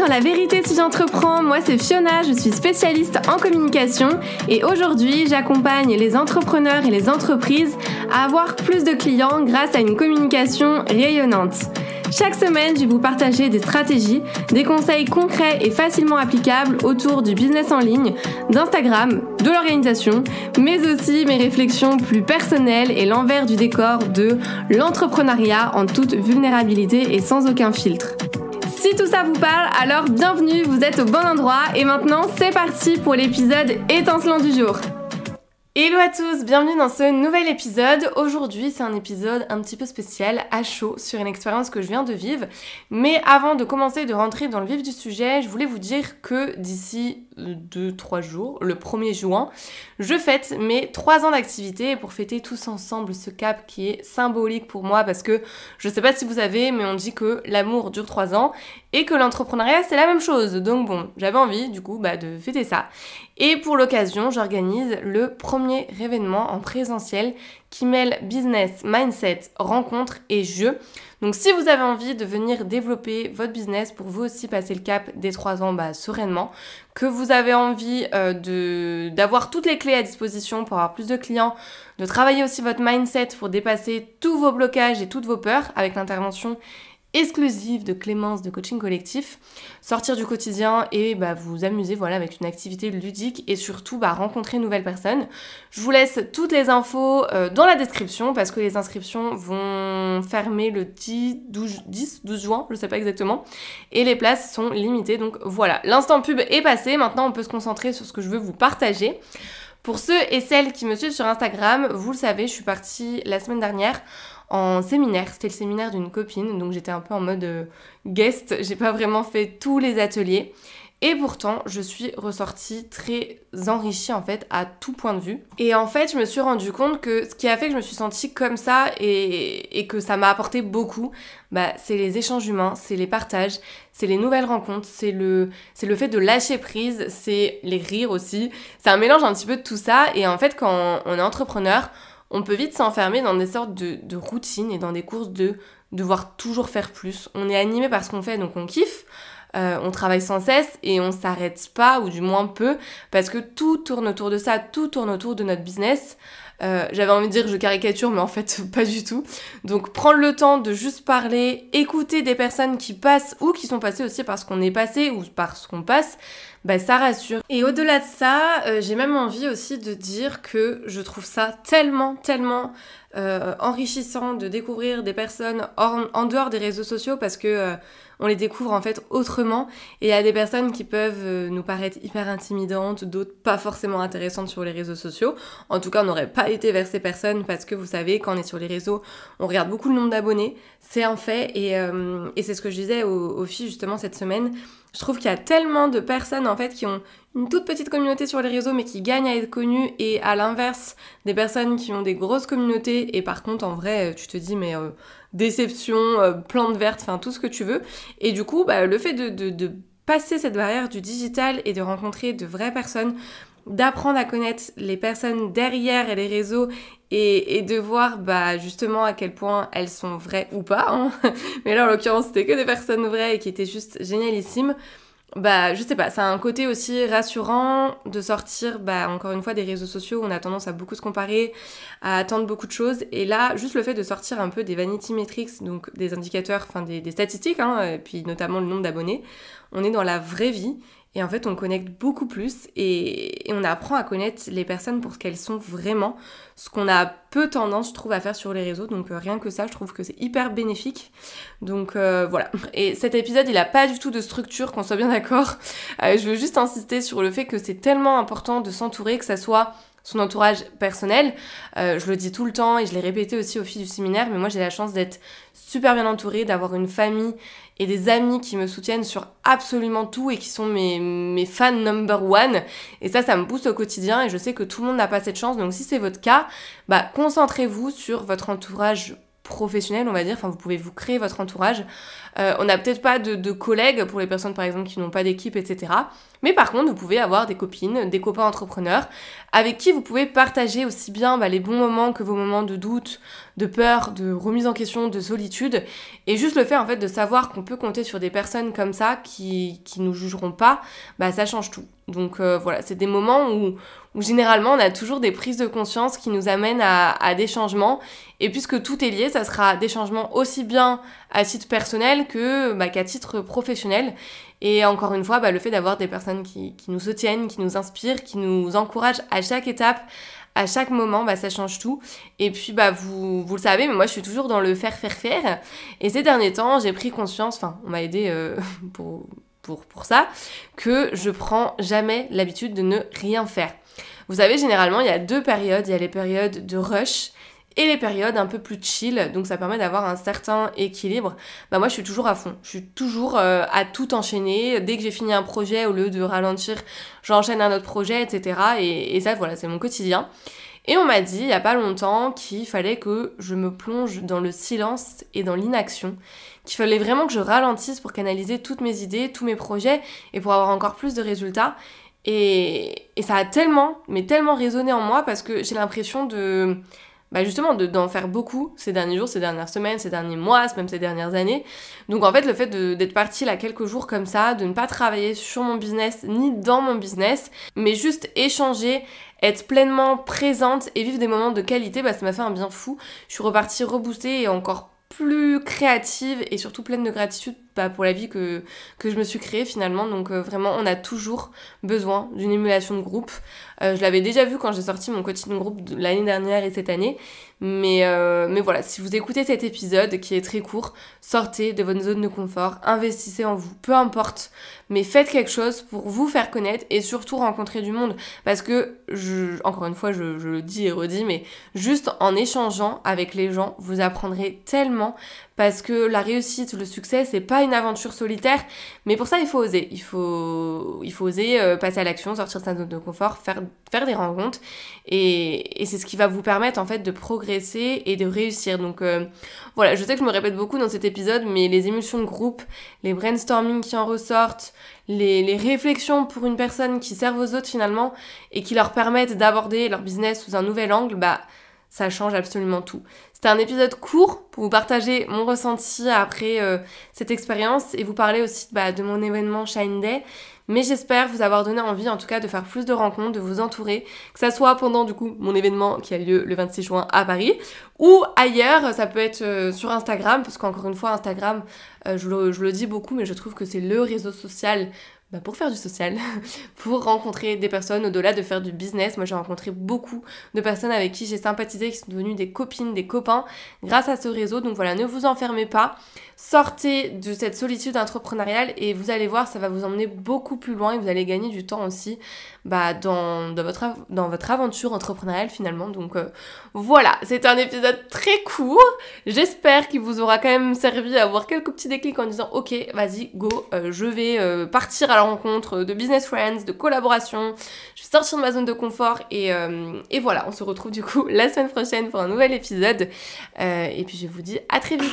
sur La Vérité si j'entreprends, moi c'est Fiona, je suis spécialiste en communication et aujourd'hui j'accompagne les entrepreneurs et les entreprises à avoir plus de clients grâce à une communication rayonnante. Chaque semaine, je vais vous partager des stratégies, des conseils concrets et facilement applicables autour du business en ligne, d'Instagram, de l'organisation, mais aussi mes réflexions plus personnelles et l'envers du décor de l'entrepreneuriat en toute vulnérabilité et sans aucun filtre. Si tout ça vous parle, alors bienvenue, vous êtes au bon endroit et maintenant c'est parti pour l'épisode étincelant du jour. Hello à tous, bienvenue dans ce nouvel épisode. Aujourd'hui c'est un épisode un petit peu spécial, à chaud, sur une expérience que je viens de vivre. Mais avant de commencer et de rentrer dans le vif du sujet, je voulais vous dire que d'ici 2-3 jours, le 1er juin, je fête mes 3 ans d'activité. Et pour fêter tous ensemble ce cap qui est symbolique pour moi, parce que je sais pas si vous savez, mais on dit que l'amour dure 3 ans et que l'entrepreneuriat c'est la même chose. Donc bon, j'avais envie du coup de fêter ça. Et pour l'occasion, j'organise le premier événement en présentiel qui mêle business, mindset, rencontres et jeux. Donc si vous avez envie de venir développer votre business pour vous aussi passer le cap des 3 ans sereinement, que vous avez envie d'avoir toutes les clés à disposition pour avoir plus de clients, de travailler aussi votre mindset pour dépasser tous vos blocages et toutes vos peurs avec l'intervention exclusive de Clémence de coaching collectif, sortir du quotidien et vous amuser avec une activité ludique et surtout rencontrer de nouvelles personnes. Je vous laisse toutes les infos dans la description parce que les inscriptions vont fermer le 12 juin, je sais pas exactement, et les places sont limitées. Donc voilà, l'instant pub est passé, maintenant on peut se concentrer sur ce que je veux vous partager. Pour ceux et celles qui me suivent sur Instagram, vous le savez, je suis partie la semaine dernière en séminaire, c'était le séminaire d'une copine, donc j'étais un peu en mode guest, j'ai pas vraiment fait tous les ateliers, et pourtant je suis ressortie très enrichie en fait à tout point de vue. Et en fait je me suis rendu compte que ce qui a fait que je me suis sentie comme ça et que ça m'a apporté beaucoup, c'est les échanges humains, c'est les partages, c'est les nouvelles rencontres, c'est le fait de lâcher prise, c'est les rires aussi, c'est un mélange un petit peu de tout ça. Et en fait quand on est entrepreneur, on peut vite s'enfermer dans des sortes de routines et dans des courses de devoir toujours faire plus. On est animé par ce qu'on fait, donc on kiffe, on travaille sans cesse et on s'arrête pas, ou du moins peu, parce que tout tourne autour de ça, tout tourne autour de notre business. J'avais envie de dire je caricature, mais en fait pas du tout. Donc prendre le temps de juste parler, écouter des personnes qui passent ou qui sont passées aussi par ce qu'on est passé ou par ce qu'on passe, ça rassure. Et au-delà de ça, j'ai même envie aussi de dire que je trouve ça tellement enrichissant de découvrir des personnes en dehors des réseaux sociaux, parce que on les découvre en fait autrement, et il y a des personnes qui peuvent nous paraître hyper intimidantes, d'autres pas forcément intéressantes sur les réseaux sociaux. En tout cas, on n'aurait pas été vers ces personnes, parce que vous savez, quand on est sur les réseaux, on regarde beaucoup le nombre d'abonnés, c'est un fait, et c'est ce que je disais aux filles justement cette semaine. Je trouve qu'il y a tellement de personnes en fait qui ont une toute petite communauté sur les réseaux mais qui gagnent à être connues, et à l'inverse des personnes qui ont des grosses communautés et par contre en vrai tu te dis déception, plante verte, enfin tout ce que tu veux. Et du coup le fait de passer cette barrière du digital et de rencontrer de vraies personnes, d'apprendre à connaître les personnes derrière les réseaux et de voir justement à quel point elles sont vraies ou pas, hein. Mais là en l'occurrence c'était que des personnes vraies et qui étaient juste génialissimes. Je sais pas, ça a un côté aussi rassurant de sortir encore une fois des réseaux sociaux où on a tendance à beaucoup se comparer, à attendre beaucoup de choses, et là juste le fait de sortir un peu des vanity metrics, donc des indicateurs, des statistiques, et puis notamment le nombre d'abonnés, on est dans la vraie vie. Et en fait, on connecte beaucoup plus et on apprend à connaître les personnes pour ce qu'elles sont vraiment, ce qu'on a peu tendance, je trouve, à faire sur les réseaux. Donc rien que ça, je trouve que c'est hyper bénéfique. Donc voilà. Et cet épisode, il a pas du tout de structure, qu'on soit bien d'accord. Je veux juste insister sur le fait que c'est tellement important de s'entourer, que ça soit son entourage personnel. Je le dis tout le temps et je l'ai répété aussi au fil du séminaire, mais moi j'ai la chance d'être super bien entourée, d'avoir une famille et des amis qui me soutiennent sur absolument tout et qui sont mes fans number one. Et ça me booste au quotidien, et je sais que tout le monde n'a pas cette chance. Donc si c'est votre cas, concentrez-vous sur votre entourage professionnel, on va dire. Enfin, vous pouvez vous créer votre entourage. On n'a peut-être pas de collègues pour les personnes, par exemple, qui n'ont pas d'équipe, etc. Mais par contre, vous pouvez avoir des copines, des copains entrepreneurs avec qui vous pouvez partager aussi bien les bons moments que vos moments de doute, de peur, de remise en question, de solitude. Et juste le fait, en fait, de savoir qu'on peut compter sur des personnes comme ça qui nous jugeront pas, ça change tout. Donc voilà, c'est des moments où généralement on a toujours des prises de conscience qui nous amènent à des changements. Et puisque tout est lié, ça sera des changements aussi bien à titre personnel qu'à titre professionnel. Et encore une fois, le fait d'avoir des personnes qui nous soutiennent, qui nous inspirent, qui nous encouragent à chaque étape, à chaque moment, ça change tout. Et puis vous le savez, mais moi je suis toujours dans le faire. Et ces derniers temps, j'ai pris conscience, on m'a aidé pour ça, que je prends jamais l'habitude de ne rien faire. Vous savez, généralement, il y a 2 périodes. Il y a les périodes de rush et les périodes un peu plus chill. Donc ça permet d'avoir un certain équilibre. Moi, je suis toujours à fond. Je suis toujours à tout enchaîner. Dès que j'ai fini un projet, au lieu de ralentir, j'enchaîne un autre projet, etc. Et ça, voilà, c'est mon quotidien. Et on m'a dit, il y a pas longtemps, qu'il fallait que je me plonge dans le silence et dans l'inaction. Qu'il fallait vraiment que je ralentisse pour canaliser toutes mes idées, tous mes projets et pour avoir encore plus de résultats. Et ça a tellement résonné en moi parce que j'ai l'impression d'en faire beaucoup ces derniers jours, ces dernières semaines, ces derniers mois, même ces dernières années. Donc en fait, le fait d'être partie là quelques jours comme ça, de ne pas travailler sur mon business ni dans mon business, mais juste échanger, être pleinement présente et vivre des moments de qualité, ça m'a fait un bien fou. Je suis repartie reboostée et encore plus créative et surtout pleine de gratitude pour la vie que je me suis créée finalement. Donc vraiment, on a toujours besoin d'une émulation de groupe. Je l'avais déjà vu quand j'ai sorti mon coaching de groupe l'année dernière et cette année. Mais voilà, si vous écoutez cet épisode qui est très court, sortez de votre zone de confort, investissez en vous, peu importe, mais faites quelque chose pour vous faire connaître et surtout rencontrer du monde. Parce que, encore une fois, je le dis et redis, mais juste en échangeant avec les gens, vous apprendrez tellement. Parce que la réussite, le succès, c'est pas une aventure solitaire, mais pour ça, il faut oser. Il faut oser passer à l'action, sortir de sa zone de confort, faire des rencontres, et c'est ce qui va vous permettre en fait de progresser et de réussir. Donc voilà, je sais que je me répète beaucoup dans cet épisode, mais les émulsions de groupe, les brainstorming qui en ressortent, les réflexions pour une personne qui servent aux autres finalement, et qui leur permettent d'aborder leur business sous un nouvel angle, ça change absolument tout. C'était un épisode court pour vous partager mon ressenti après cette expérience et vous parler aussi de mon événement Shine Day. Mais j'espère vous avoir donné envie en tout cas de faire plus de rencontres, de vous entourer, que ça soit pendant du coup mon événement qui a lieu le 26 juin à Paris ou ailleurs. Ça peut être sur Instagram, parce qu'encore une fois Instagram, je le dis beaucoup, mais je trouve que c'est le réseau social pour faire du social, pour rencontrer des personnes au-delà de faire du business. Moi j'ai rencontré beaucoup de personnes avec qui j'ai sympathisé, qui sont devenues des copines, des copains grâce à ce réseau. Donc voilà, ne vous enfermez pas, sortez de cette solitude entrepreneuriale et vous allez voir, ça va vous emmener beaucoup plus loin et vous allez gagner du temps aussi dans votre aventure entrepreneuriale finalement. Donc voilà, c'est un épisode très court, j'espère qu'il vous aura quand même servi à avoir quelques petits déclics en disant ok, vas-y, go, je vais partir à la rencontre de business friends, de collaboration, je vais sortir de ma zone de confort et voilà, on se retrouve du coup la semaine prochaine pour un nouvel épisode et puis je vous dis à très vite.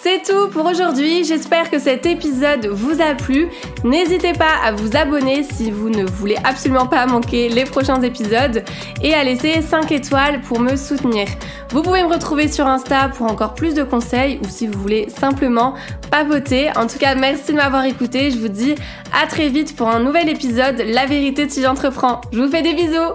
C'est tout pour aujourd'hui, j'espère que cet épisode vous a plu. N'hésitez pas à vous abonner si vous ne voulez absolument pas manquer les prochains épisodes et à laisser 5 étoiles pour me soutenir. Vous pouvez me retrouver sur Insta pour encore plus de conseils ou si vous voulez simplement papoter. En tout cas, merci de m'avoir écouté. Je vous dis à très vite pour un nouvel épisode La vérité si j'entreprends. Je vous fais des bisous.